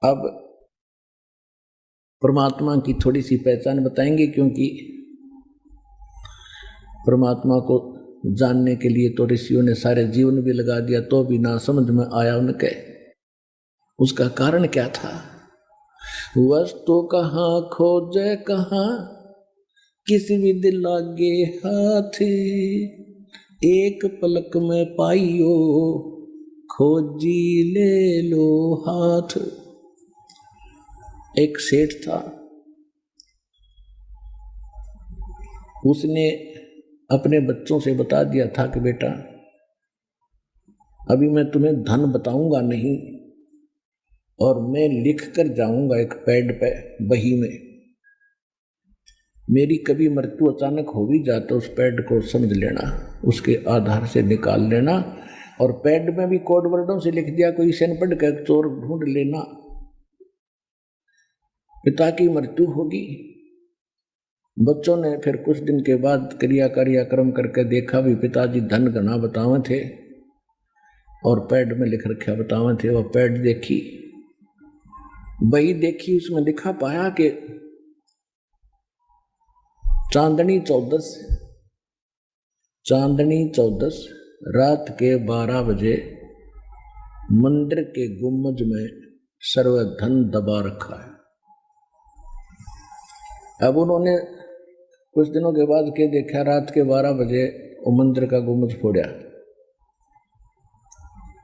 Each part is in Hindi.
अब परमात्मा की थोड़ी सी पहचान बताएंगे, क्योंकि परमात्मा को जानने के लिए तो ऋषियों ने सारे जीवन भी लगा दिया, तो भी ना समझ में आया उनके। उसका कारण क्या था? वस्तु कहाँ खोजे कहाँ, किसी विधि लागे हाथ, एक पलक में पाइयो खोजी ले लो हाथ। एक सेठ था, उसने अपने बच्चों से बता दिया था कि बेटा अभी मैं तुम्हें धन बताऊंगा नहीं, और मैं लिख कर जाऊंगा एक पैड पे बही में। मेरी कभी मृत्यु अचानक हो भी जाए तो उस पैड को समझ लेना, उसके आधार से निकाल लेना, और पैड में भी कोड वर्डों से लिख दिया, कोई सेन पढ़ कर चोर ढूंढ लेना, पिता की मृत्यु होगी। बच्चों ने फिर कुछ दिन के बाद क्रियाक्रम करके देखा भी पिताजी धन घना बतावे थे और पैड में लिख रखा बतावे थे। वो पैड देखी, बही देखी, उसमें लिखा पाया कि चांदनी 14 रात के 12 बजे मंदिर के गुम्बज में सर्वधन दबा रखा है। अब उन्होंने कुछ दिनों के बाद के देखा, रात के 12 बजे वो मंदिर का गुम्बज फोड़ा।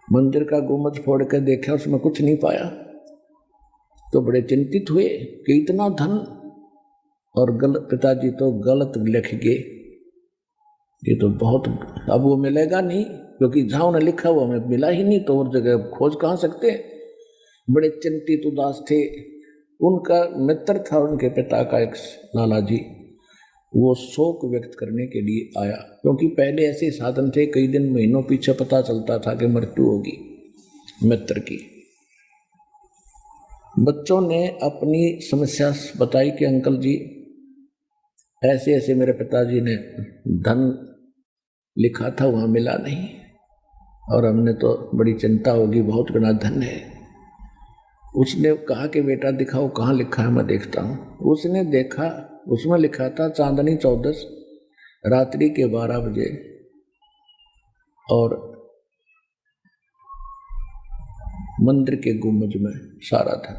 मंदिर का गुम्बज फोड़ कर देखा, उसमें कुछ नहीं पाया, तो बड़े चिंतित हुए कि इतना धन, और पिताजी तो गलत लिख गए, ये तो बहुत, अब वो मिलेगा नहीं, क्योंकि जहां उन्हें लिखा वो हमें मिला ही नहीं, तो और जगह खोज कहां सकते। बड़े चिंतित उदास थे। उनका मित्र था उनके पिता का एक लाला जी, वो शोक व्यक्त करने के लिए आया, क्योंकि पहले ऐसे साधन थे, कई दिन महीनों पीछे पता चलता था कि मृत्यु होगी मित्र की। बच्चों ने अपनी समस्या बताई कि अंकल जी ऐसे ऐसे मेरे पिताजी ने धन लिखा था, वहां मिला नहीं, और हमने तो बड़ी चिंता होगी, बहुत बड़ा धन है। उसने कहा कि बेटा दिखाओ कहाँ लिखा है, मैं देखता हूँ। उसने देखा, उसमें लिखा था चांदनी 14 रात्रि के 12 बजे, और मंदिर के गुम्बज में सारा था।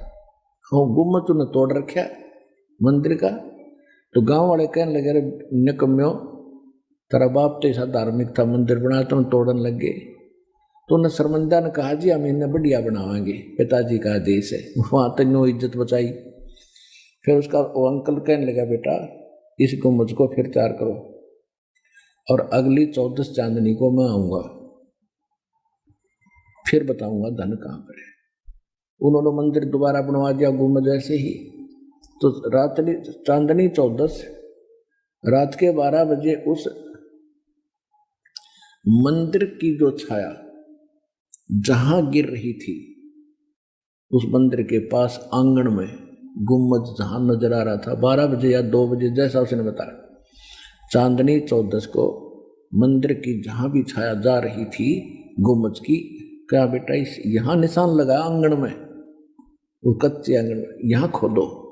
गुम्बज तूने तोड़ रखा मंदिर का, तो गांव वाले कहने लगे निकम्यो, तेरा बाप तो ऐसा धार्मिक था, मंदिर बनाया तो तोड़न लग गए। तो उन्हें शर्मिंदा ने कहा जी हम इन्हें बढ़िया बनावाएंगे, पिताजी का आदेश है, वहां तक इज्जत बचाई। फिर उसका वो अंकल कहने लगा बेटा इस गुम्बज को फिर तैयार करो, और अगली 14 चांदनी को मैं आऊंगा, फिर बताऊंगा धन कहाँ पर है। उन्होंने मंदिर दोबारा बनवा दिया गुम्बज ऐसे ही। तो रात्रि चांदनी 14 रात के 12 बजे उस मंदिर की जो छाया जहां गिर रही थी, उस मंदिर के पास आंगन में गुम्बज जहां नजर आ रहा था, 12 बजे या 2 बजे जैसा उसने बताया, चांदनी 14 को मंदिर की जहां भी छाया जा रही थी गुम्बज की, क्या बेटा इस यहां निशान लगा आंगन में, वो कच्चे आंगन में, यहां खोदो।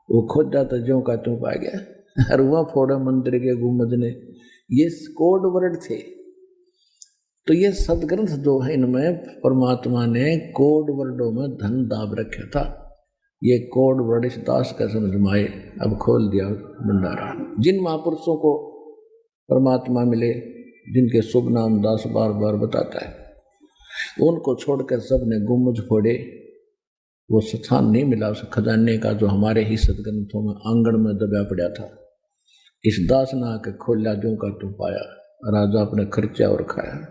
वो खोद जाता ज्यों का त्यों पा गया, और वहां फोड़ा मंदिर के गुम्बज ने। ये कोड वर्ड थे। तो ये सदग्रंथ जो है, इनमें परमात्मा ने कोड वर्डों में धन दाब रखा था। ये कोड वर्ड इस दास का समझ में आए, अब खोल दिया भंडारा। जिन महापुरुषों को परमात्मा मिले, जिनके शुभ नाम दास बार बार बताता है, उनको छोड़कर सब ने गुम्बज फोड़े, वो स्थान नहीं मिला उस खजाने का जो हमारे ही सदग्रंथों में आंगन में दबा पड़ा था। इस दास ने आके खोला, जो का तू पाया, राजा अपने खर्चा और खाया।